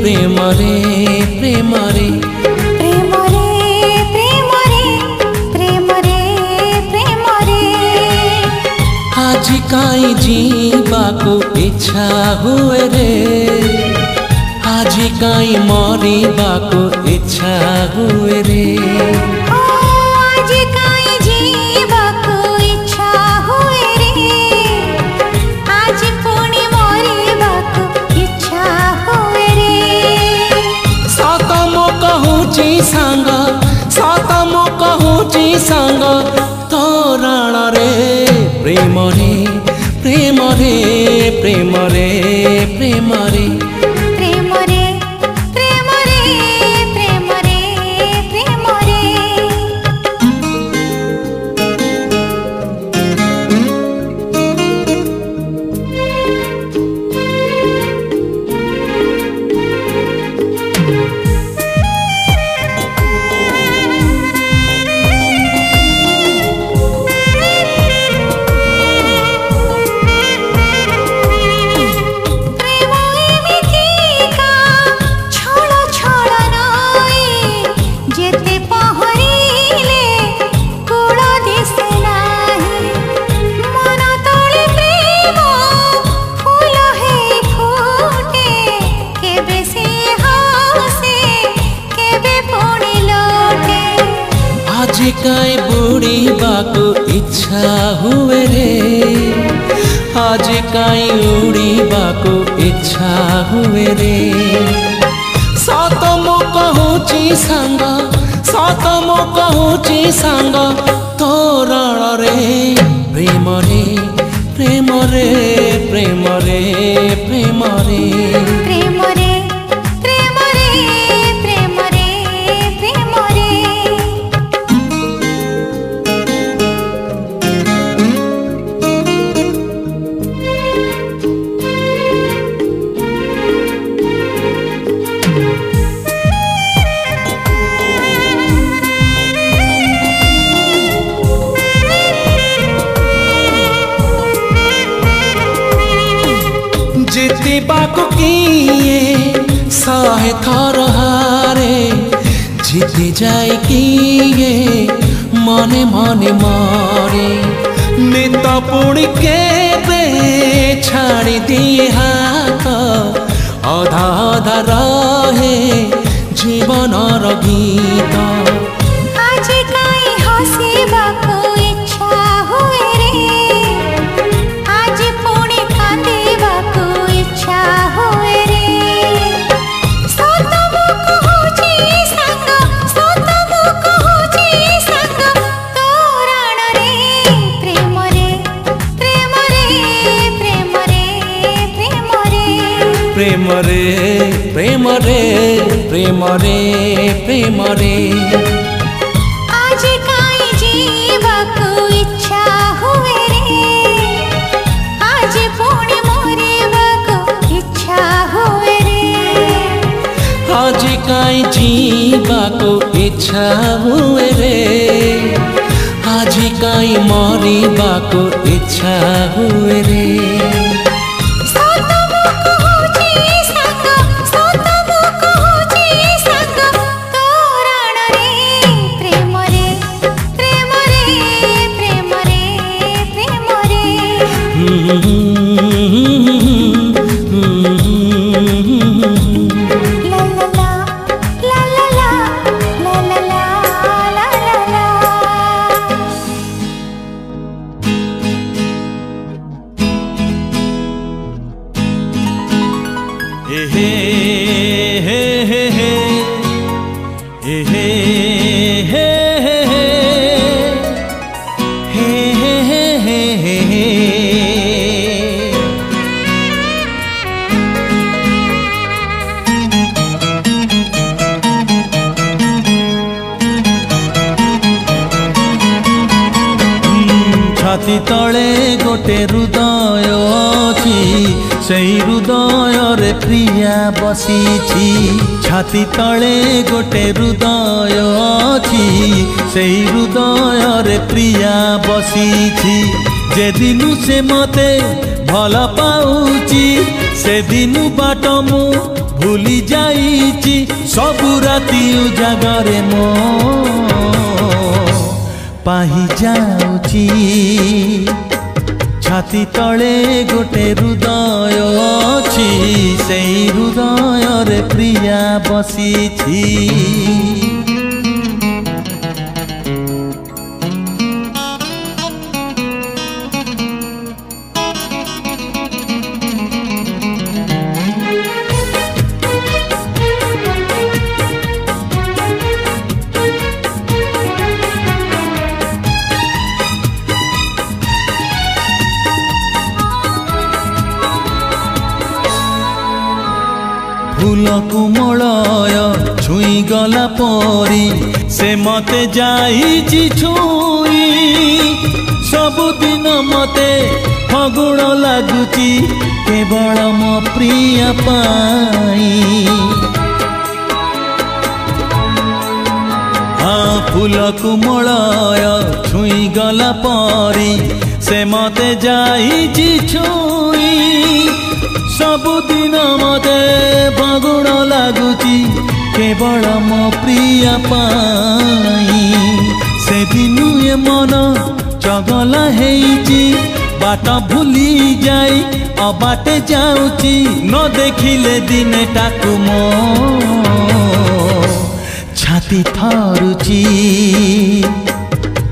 प्रेम रे प्रेम रे प्रेम रे प्रेम रे प्रेम रे प्रेम रे आज काई जीवाको इच्छा हुए रे आज काई मरिबाको इच्छा हुए रे आज काई जीवाको इच्छा हुए रे आज पुणी मरिबाको इच्छा हुए रे सत मो कहूची सांग सत मो कहूची सांग तोरण रे प्रेम रे प्रेम रे प्रेम रे प्रेम रे प्रेम रे प्रेम रे प्रेम रे प्रेम रे आज काई बुड़ीबाको इच्छा हुए रे आज काई उड़ीबाको इच्छा हुए रे सत मो कहूची सांग सत मो कहूची सांग तोरण रे प्रेम रे प्रेम रे प्रेम रे प्रेम रे प्रेम रे प्रेम रे प्रेम रे प्रेम रे जीतिबाको किए सहे थर हारे जीति जाए किए मने मने मारे मित पुणी केबे छाड़ी दिए हाथ अधा अधा रहे जीवनर गीत आज काई हसिबाको इच्छा हुए रे आज पुणी कांदिबाको इच्छा हुए रे सत मो कहूची सांग सत मो कहूची सांग तोरण रे प्रेम रे प्रेम रे प्रेम रे प्रेम रे प्रेम रे प्रेम रे प्रेम रे प्रेम रे आज काई जीवाको इच्छा हुए रे आज पुणी मरिबाको इच्छा हुए रे आज काई जीवाको इच्छा हुए रे आज काई मरिबाको इच्छा हुए रे सत मो कहूची सांग सत मो कहूची सांग तोरण रे प्रेम रे प्रेम रे प्रेम रे प्रेम रे ला ला ला ला ला ला ला ला ला ला हे हे हे हे हे हे हे हे हे हे हे छाती तले गोटे हृदय अछि सेई हृदय रे प्रिया बसीछि छाती तले गोटे हृदय अछि सेई हृदय रे प्रिया बसीछि जे दिनु से मते भल पाउची से दिनु बाट मु भूली जाइची सबु राति उजागरे मो पाही जाउची छाती तले गोटे हृदय अछि सेई हृदय रे प्रिया बसीछि फूल कुमलय छुई गला परी से मते जाइछि छुई सबुदिन मते फगुण लागुची केवल मो प्रिय पाई हाँ फूल कुमलय छुई गला परी से मते जाइछि छुई सबुदिन मते फगुण लागुची केवल मो प्रिय पाई से दिनु ए मन चगला हेइची बाट भूली जाई अबाटे जाउची न देखिले दिने टाकु मो छाती थरुची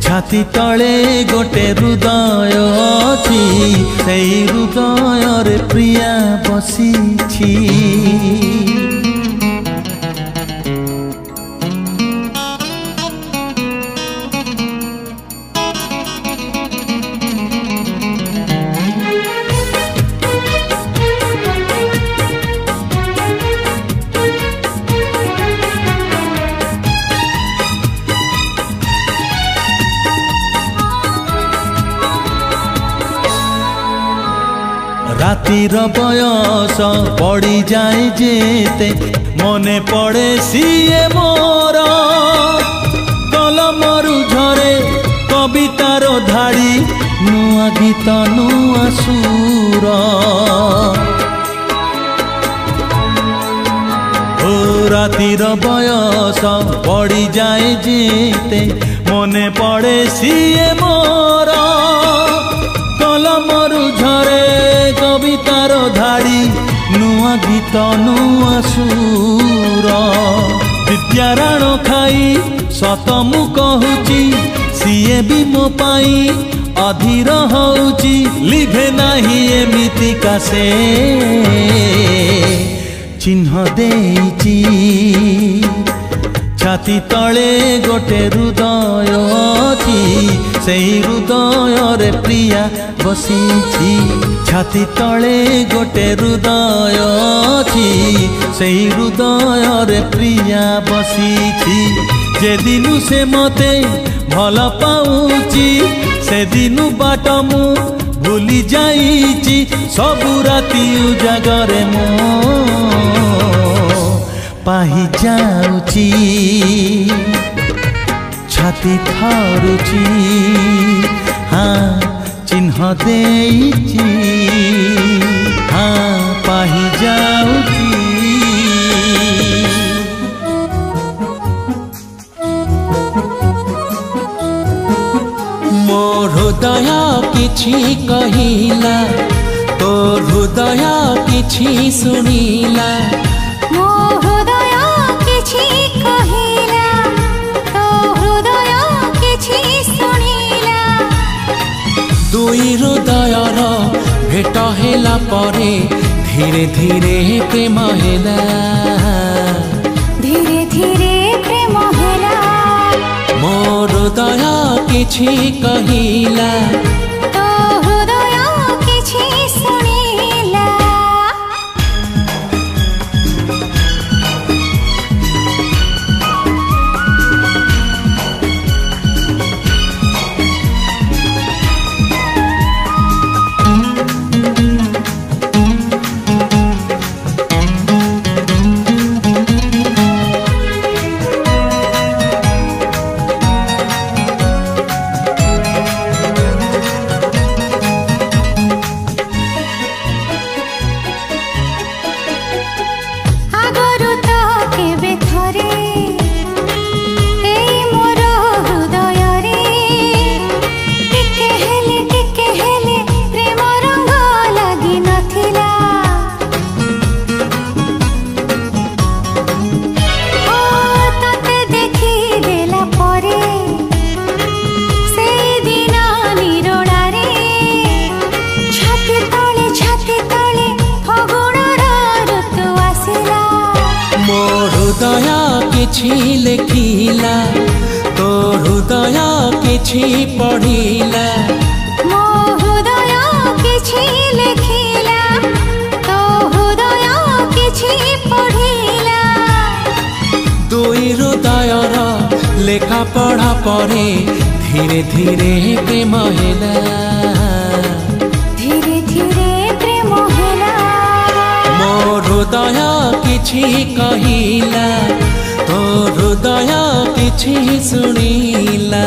छाती तले गोटे हृदय अछि सेई हृदय रे प्रिया बसीछि रातिर बयस पड़ी जाए जेते मने पड़े सीए मोर कलमरु झरे कवितार धाड़ी नुआ गीत नुआ सुर ओ रातिर बयस पड़ी जाए जेते मने पड़े सीए मोर कलमरु झरे कवितार धाड़ी नुआ गीत नुआ सुर विद्याराण खाई सत मु कहूची सीए भी मो पाई अधीर होउची लिभे नाही एमितिका से चिन्ह देइची छाती तले गोटे हृदय अछि सेई हृदय रे प्रिया बसीछि छाती तले गोटे हृदय अछि सेई हृदय रे प्रिया बसीछि जे दिनु से मते भल पाउची से दिनु बाट मु भूली जाइछि सबु राति उजागरे मो पाही जाउची छाती थरुची हाँ चिन्ह देइची हाँ पाही जाउची मो हृदय किछि कहिला तो हृदय किछि सुनिला मो हृदय किछि कहिला तो हृदय किछि सुनिला दुई हृदयर भेट हेला परे धीरे धीरे प्रेम हेला धीरे धीरे प्रेम हेला मो हृदय किछि कहिला तो हृदय किछि सुनिला किछि लेखिला तो हृदय किछि पढ़िला मो हृदय किछि लेखिला तो हृदय किछि पढ़िला दुई हृदयर लेखा पढ़ा परे धीरे धीरे प्रेम हेला धीरे धीरे प्रेम हेला मो हृदय किछि कहिला तो हृदय किछि सुनिला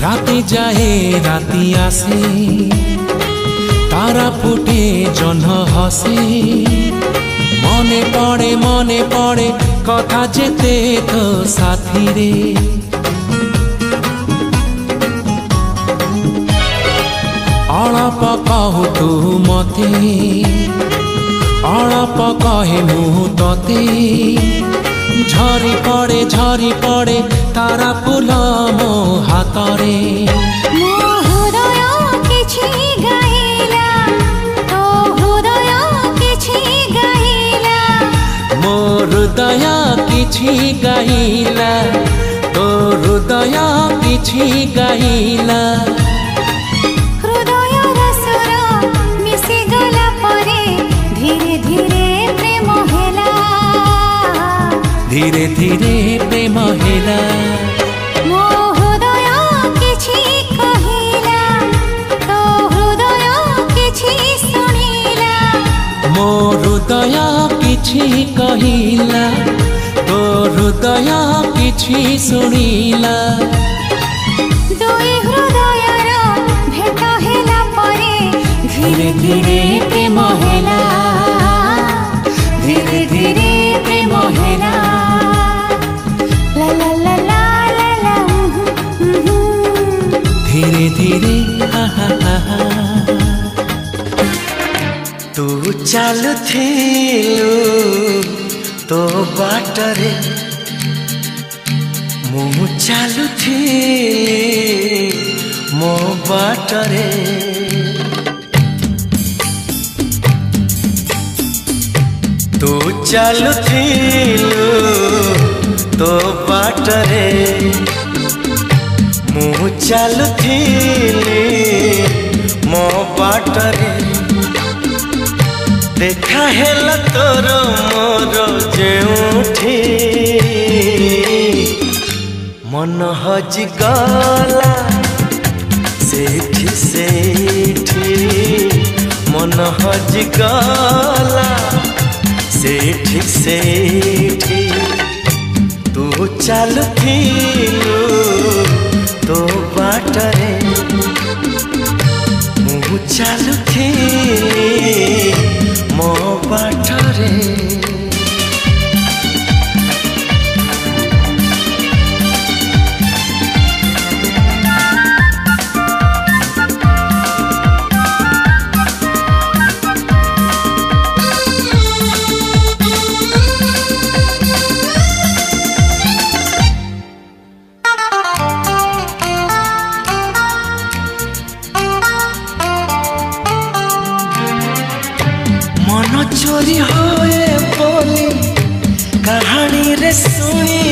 राति जाए राति आसे तारा फुटे जह्न हसे मने पड़े कथा जेते तो साथी रे अळप कहु तू मते अळप कहे मु तते झरी पड़े तारा फूल मो हातरे मो हृदय किछि गाइला तो हृदय किछि गाइला मो हृदय किछि गाइला तो हृदय किछि गाइला हृदय रसर मिसि गला परे धीरे धीरे प्रेम हेला धीरे धीरे प्रेम हेला मो हृदय किछि कहिला तो हृदय किछि सुनिला मो हृदय किछि कहिला तो हृदय किछि सुनिला दुई हृदयर भेट हेला परे धीरे धीरे प्रेम हेला धीरे धीरे प्रेम हेला ला ला ला ला ला ला धीरे धीरे हा हा हा हा तू चालुथिलु तो बाटरे मु चालुथिली मो बाटरे तू चालुथिलु तो बाटरे मु चालुथिली मो बाटरे देखा हेला तोर मोर जेउठी मन हजि गला सेठी सेठी मन हजि गला सेठी सेठी तू चालुथिलु तो बाटरे मु चालुथिली मो बाटरे चोरी होए बोली कहानी रे सुनी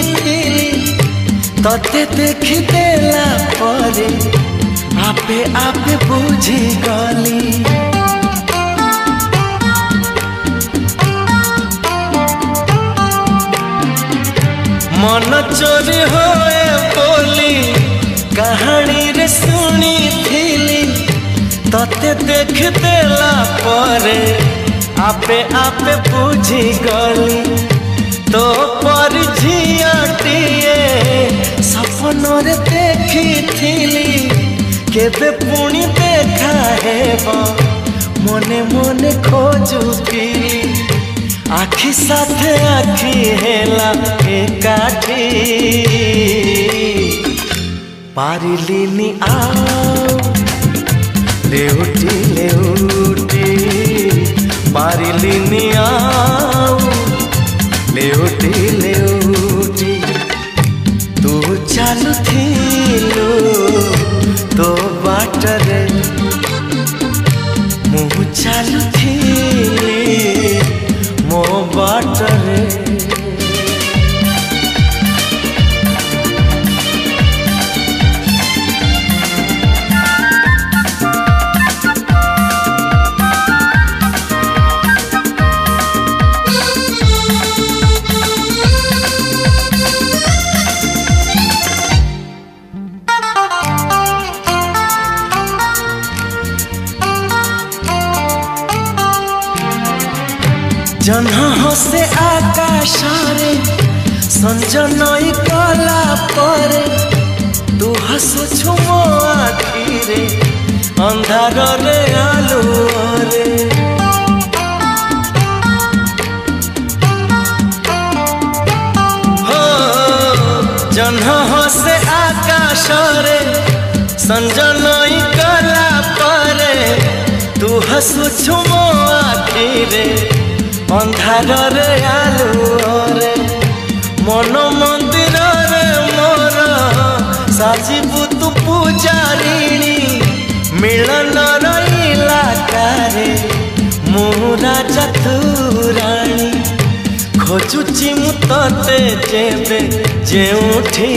तते देखी देला परे आपे आपे बुझी गली मन चोरी होए बोली कहानी रे सुनी तते देखी देला परे आपे आपे बुझी गली तो पर झियाटिए सपन रे देखी केबे पुणी देखा हेब मने मने खोजुथी आखि साथे आखि हेला एकाठी पारिलिनी आओ लेउटी लेउटी पारिलिनी आओ लेउटी लेउटी तू चालुथिलु तो बाटरे मु चालुथिली मो बाटरे जह्न हसे आकाशरे संजनई कला परे तू हसुछु मो आखिरे अंधार रे आलुरे हो जह्न हसे आकाशरे संजनई कला परे तू हसुछु मो आखिरे अंधार रे आलुरे मन मंदिर रे मोर साजिबु तू पूजारिणी मिलन रईला कारे मु राजा तू राणी खोजुची मु तते जेबे जेउठी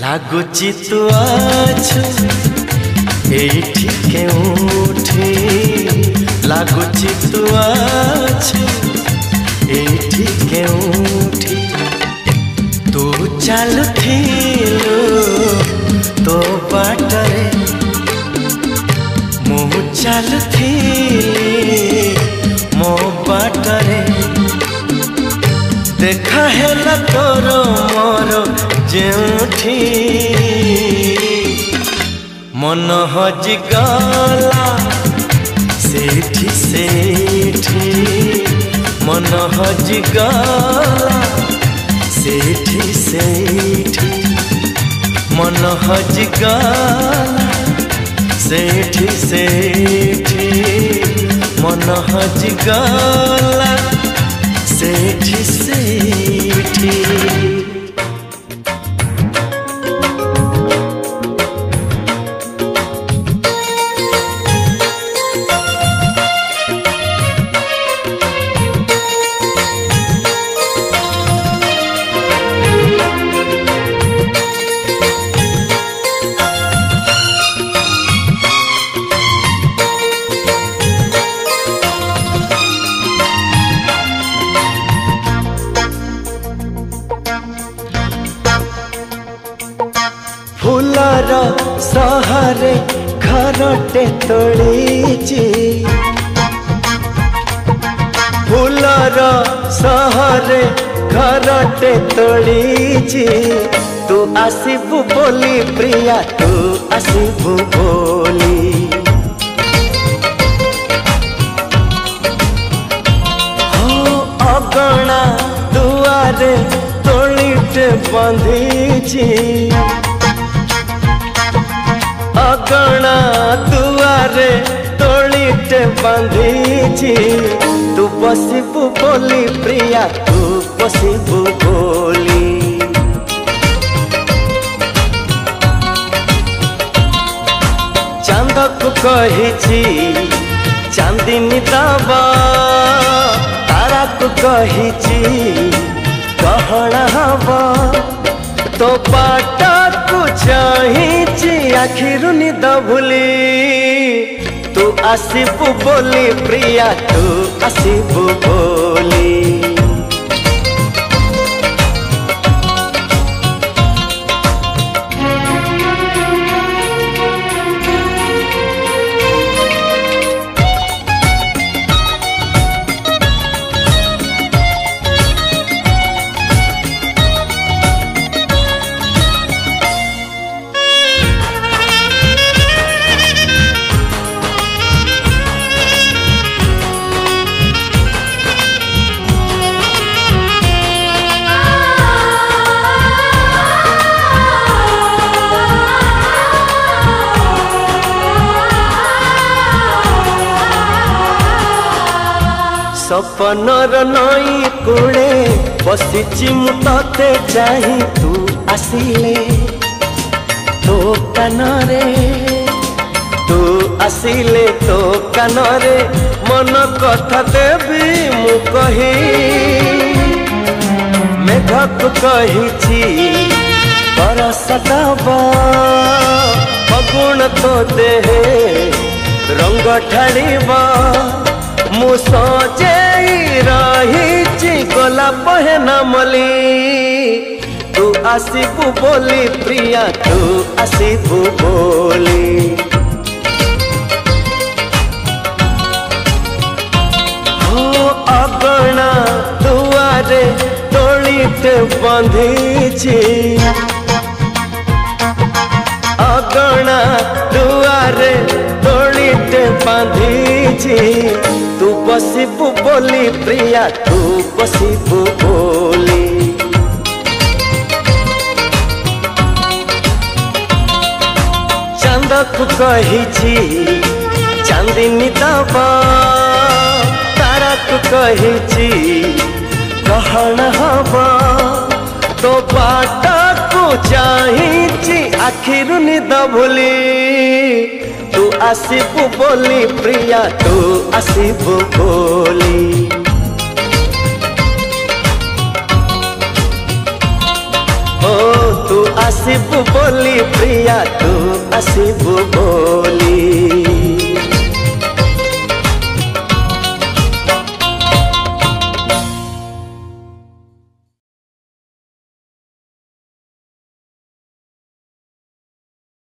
लागुची तू आछु एठी केउठी लागुची तू आछु एठी केउठी तू चालुथिलु तो बाटरे मु चालुथिली मो बाटरे देखा हेला तोर मोर जेउठी मन हजि गला सेठी सेठी मन हजि गला सेठी सेठी मन हजि गला सेठी सेठी मन हजि गला सेठी सेठी फूलर सहरे घरटे तोड़ीची फूलर सहरे घरटे तोड़ीची तू आसिबु बोली प्रिया तू आसिबु बोली हो अगणा दुआरे तोड़ीटे बंधीची अगणा दुआरे तोड़ीटे बांधीची तू बसिबु बोली प्रिया तू बसिबु बोली चांद को कहिची चांदिनी दबा तारा को कहिची गहना हवा तो बाटा को चाहिची आखिरु निद भूली तू आसिबु बोली प्रिया तू आसिबु बोली सपनर नई कूले बसिची मु तते चाही तू आसिले तो कानरे तू आसिले तो कानरे मन कथा देवी मु कही मेघक कहिछि बरस दबा फगुण तो देहे रंग ढालिबा मु सजेई रहिछि गोलाप हेना मली तू आसिबु बोली प्रिया तू आसिबु बोली हो अगणा दुआरे तोलिते बंधीछि अगणा दुआरे तोलिते बांधीछि तू बसिबु बोली प्रिया तू बसिबु बोली चांदक कहिछि चांदिनी दबा तारक कहिछि गहना हवा तो बाटा को चाहिछि आखिरु निद भूली तू आसिबु बोली प्रिया तू आसिबु बोली ओ तू आसिबु बोली प्रिया तू आसिबु बोली